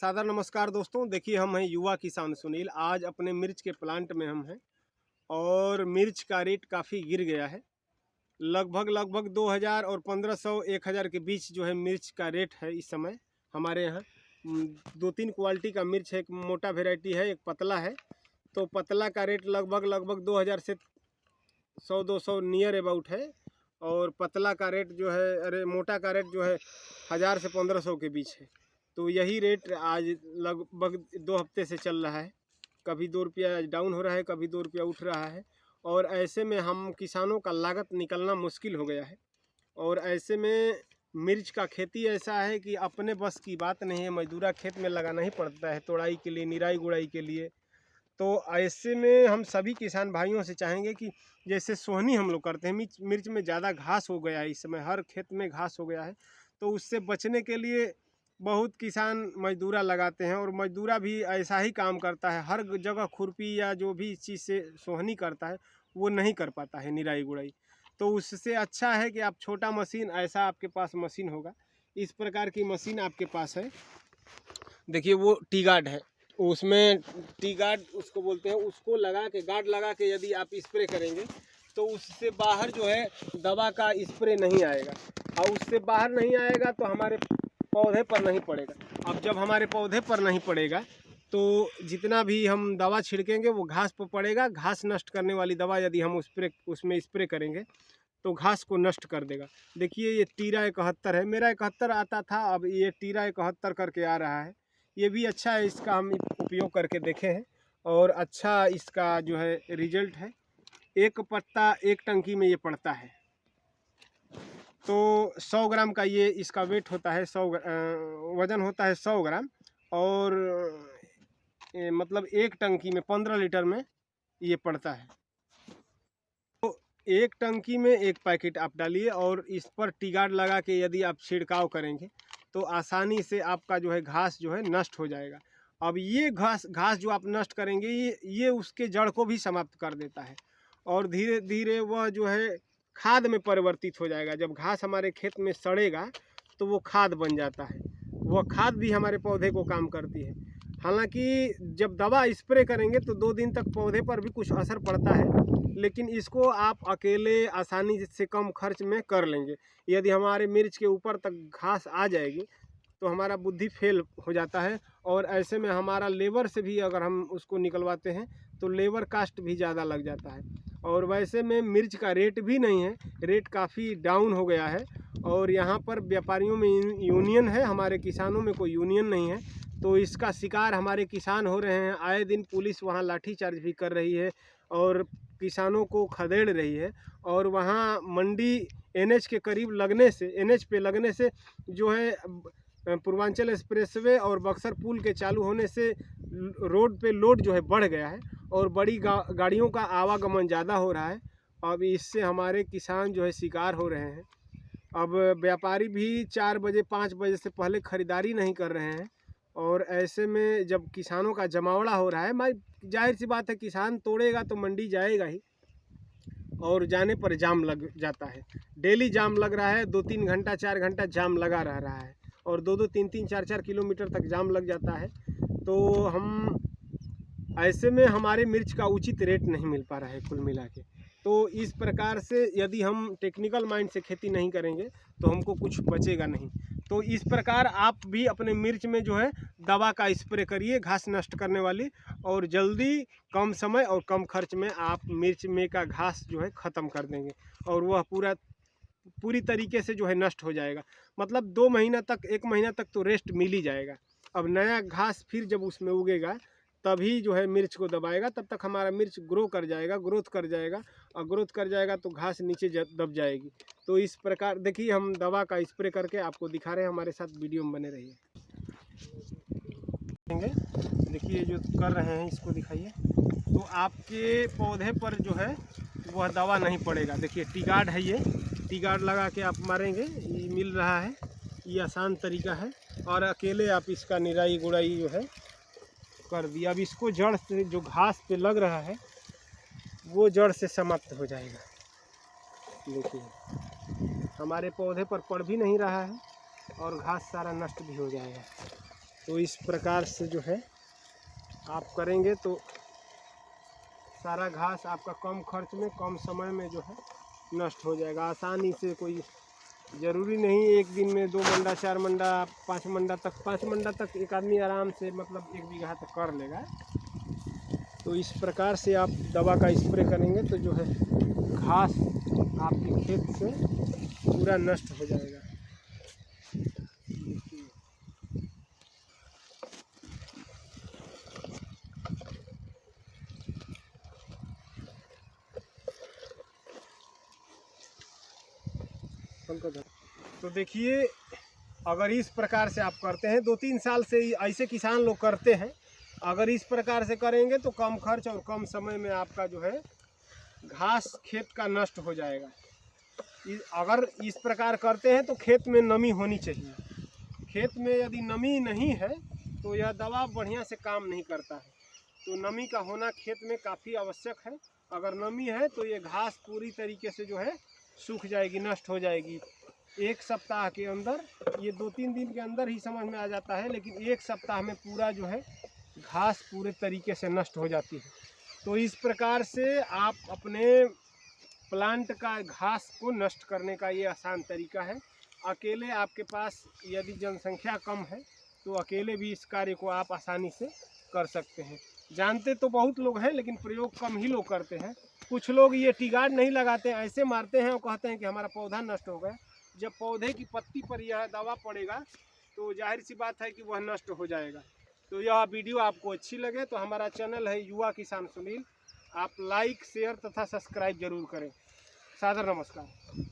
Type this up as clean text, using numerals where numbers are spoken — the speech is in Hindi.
सादर नमस्कार दोस्तों। देखिए हम हैं युवा किसान सुनील। आज अपने मिर्च के प्लांट में हम हैं और मिर्च का रेट काफ़ी गिर गया है। लगभग 2000 और 1500-1000 के बीच जो है मिर्च का रेट है इस समय हमारे यहाँ। दो तीन क्वालिटी का मिर्च है, एक मोटा वेराइटी है, एक पतला है। तो पतला का रेट लगभग 2000 से 100-200 नियर अबाउट है और पतला का रेट जो है मोटा का रेट जो है 1000 से 1500 के बीच है। तो यही रेट आज लगभग 2 हफ्ते से चल रहा है। कभी 2 रुपया डाउन हो रहा है, कभी 2 रुपया उठ रहा है। और ऐसे में हम किसानों का लागत निकलना मुश्किल हो गया है। और ऐसे में मिर्च का खेती ऐसा है कि अपने बस की बात नहीं है, मजदूरा खेत में लगाना ही पड़ता है, तोड़ाई के लिए, निराई गुड़ाई के लिए। तो ऐसे में हम सभी किसान भाइयों से चाहेंगे कि जैसे सोहनी हम लोग करते हैं, मिर्च में ज़्यादा घास हो गया है, इस समय हर खेत में घास हो गया है। तो उससे बचने के लिए बहुत किसान मजदूरा लगाते हैं और मजदूरा भी ऐसा ही काम करता है, हर जगह खुरपी या जो भी चीज़ से सोहनी करता है वो नहीं कर पाता है निराई गुड़ाई। तो उससे अच्छा है कि आप छोटा मशीन, ऐसा आपके पास मशीन होगा, इस प्रकार की मशीन आपके पास है। देखिए वो टी गार्ड है, उसमें टी गार्ड उसको बोलते हैं, उसको लगा के गार्ड लगा के यदि आप स्प्रे करेंगे तो उससे बाहर जो है दवा का स्प्रे नहीं आएगा। और उससे बाहर नहीं आएगा तो हमारे पौधे पर नहीं पड़ेगा। अब जब हमारे पौधे पर नहीं पड़ेगा तो जितना भी हम दवा छिड़केंगे वो घास पर पड़ेगा। घास नष्ट करने वाली दवा यदि हम उसमें स्प्रे करेंगे तो घास को नष्ट कर देगा। देखिए ये टीरा 71 है, मेरा 71 आता था, अब ये टीरा 71 करके आ रहा है। ये भी अच्छा है, इसका हम उपयोग करके देखे हैं और अच्छा इसका जो है रिजल्ट है। एक पत्ता एक टंकी में ये पड़ता है। तो 100 ग्राम का ये इसका वेट होता है, 100 वज़न होता है 100 ग्राम। और मतलब एक टंकी में 15 लीटर में ये पड़ता है। तो एक टंकी में एक पैकेट आप डालिए और इस पर टी गार्ड लगा के यदि आप छिड़काव करेंगे तो आसानी से आपका जो है घास जो है नष्ट हो जाएगा। अब ये घास जो आप नष्ट करेंगे ये उसके जड़ को भी समाप्त कर देता है और धीरे धीरे वह जो है खाद में परिवर्तित हो जाएगा। जब घास हमारे खेत में सड़ेगा तो वो खाद बन जाता है। वह खाद भी हमारे पौधे को काम करती है। हालांकि जब दवा स्प्रे करेंगे तो 2 दिन तक पौधे पर भी कुछ असर पड़ता है, लेकिन इसको आप अकेले आसानी से कम खर्च में कर लेंगे। यदि हमारे मिर्च के ऊपर तक घास आ जाएगी तो हमारा बुद्धि फेल हो जाता है। और ऐसे में हमारा लेबर से भी अगर हम उसको निकलवाते हैं तो लेबर कास्ट भी ज़्यादा लग जाता है। और वैसे में मिर्च का रेट भी नहीं है, रेट काफ़ी डाउन हो गया है। और यहाँ पर व्यापारियों में यूनियन है, हमारे किसानों में कोई यूनियन नहीं है। तो इसका शिकार हमारे किसान हो रहे हैं। आए दिन पुलिस वहाँ लाठीचार्ज भी कर रही है और किसानों को खदेड़ रही है। और वहाँ मंडी एनएच के करीब लगने से, एनएच पे लगने से जो है पूर्वांचल एक्सप्रेसवे और बक्सर पुल के चालू होने से रोड पे लोड जो है बढ़ गया है और बड़ी गाड़ियों का आवागमन ज़्यादा हो रहा है। अब इससे हमारे किसान जो है शिकार हो रहे हैं। अब व्यापारी भी 4 बजे 5 बजे से पहले ख़रीदारी नहीं कर रहे हैं। और ऐसे में जब किसानों का जमावड़ा हो रहा है, भाई जाहिर सी बात है किसान तोड़ेगा तो मंडी जाएगा ही और जाने पर जाम लग जाता है। डेली जाम लग रहा है, 2-3 घंटा 4 घंटा जाम लगा रहा है और 2-2 3-3 4-4 किलोमीटर तक जाम लग जाता है। तो हम ऐसे में हमारे मिर्च का उचित रेट नहीं मिल पा रहा है कुल मिला के। तो इस प्रकार से यदि हम टेक्निकल माइंड से खेती नहीं करेंगे तो हमको कुछ बचेगा नहीं। तो इस प्रकार आप भी अपने मिर्च में जो है दवा का स्प्रे करिए घास नष्ट करने वाली, और जल्दी कम समय और कम खर्च में आप मिर्च में का घास जो है ख़त्म कर देंगे और वह पूरी तरीके से जो है नष्ट हो जाएगा। मतलब 2 महीना तक, 1 महीना तक तो रेस्ट मिल ही जाएगा। अब नया घास फिर जब उसमें उगेगा तभी जो है मिर्च को दबाएगा, तब तक हमारा मिर्च ग्रोथ कर जाएगा और ग्रोथ कर जाएगा तो घास नीचे दब जाएगी। तो इस प्रकार देखिए हम दवा का स्प्रे करके आपको दिखा रहे हैं, हमारे साथ वीडियो में बने रहिए। देखिए जो कर रहे हैं इसको दिखाइए, तो आपके पौधे पर जो है वह दवा नहीं पड़ेगा। देखिए टी गार्ड है, ये टी गार्ड लगा के आप मारेंगे, ये मिल रहा है, ये आसान तरीका है और अकेले आप इसका निराई गुड़ाई जो है कर दिया। अब इसको जड़ से जो घास पे लग रहा है वो जड़ से समाप्त हो जाएगा। देखिए हमारे पौधे पर पड़ भी नहीं रहा है और घास सारा नष्ट भी हो जाएगा। तो इस प्रकार से जो है आप करेंगे तो सारा घास आपका कम खर्च में कम समय में जो है नष्ट हो जाएगा आसानी से। कोई ज़रूरी नहीं एक दिन में 2 मंडा 4 मंडा 5 मंडा तक एक आदमी आराम से मतलब 1 बीघा तक कर लेगा। तो इस प्रकार से आप दवा का स्प्रे करेंगे तो जो है घास आपके खेत से पूरा नष्ट हो जाएगा। तो देखिए अगर इस प्रकार से आप करते हैं 2-3 साल से ऐसे किसान लोग करते हैं, अगर इस प्रकार से करेंगे तो कम खर्च और कम समय में आपका जो है घास खेत का नष्ट हो जाएगा। अगर इस प्रकार करते हैं तो खेत में नमी होनी चाहिए। खेत में यदि नमी नहीं है तो यह दवा बढ़िया से काम नहीं करता है। तो नमी का होना खेत में काफ़ी आवश्यक है। अगर नमी है तो ये घास पूरी तरीके से जो है सूख जाएगी, नष्ट हो जाएगी। 1 सप्ताह के अंदर, ये 2-3 दिन के अंदर ही समझ में आ जाता है, लेकिन 1 सप्ताह में पूरा जो है घास पूरे तरीके से नष्ट हो जाती है। तो इस प्रकार से आप अपने प्लांट का घास को नष्ट करने का ये आसान तरीका है। अकेले आपके पास यदि जनसंख्या कम है तो अकेले भी इस कार्य को आप आसानी से कर सकते हैं। जानते तो बहुत लोग हैं लेकिन प्रयोग कम ही लोग करते हैं। कुछ लोग ये टी गार्ड नहीं लगाते हैं, ऐसे मारते हैं और कहते हैं कि हमारा पौधा नष्ट हो गया। जब पौधे की पत्ती पर यह दवा पड़ेगा तो जाहिर सी बात है कि वह नष्ट हो जाएगा। तो यह वीडियो आपको अच्छी लगे तो हमारा चैनल है युवा किसान सुनील, आप लाइक शेयर तथा सब्सक्राइब जरूर करें। सादर नमस्कार।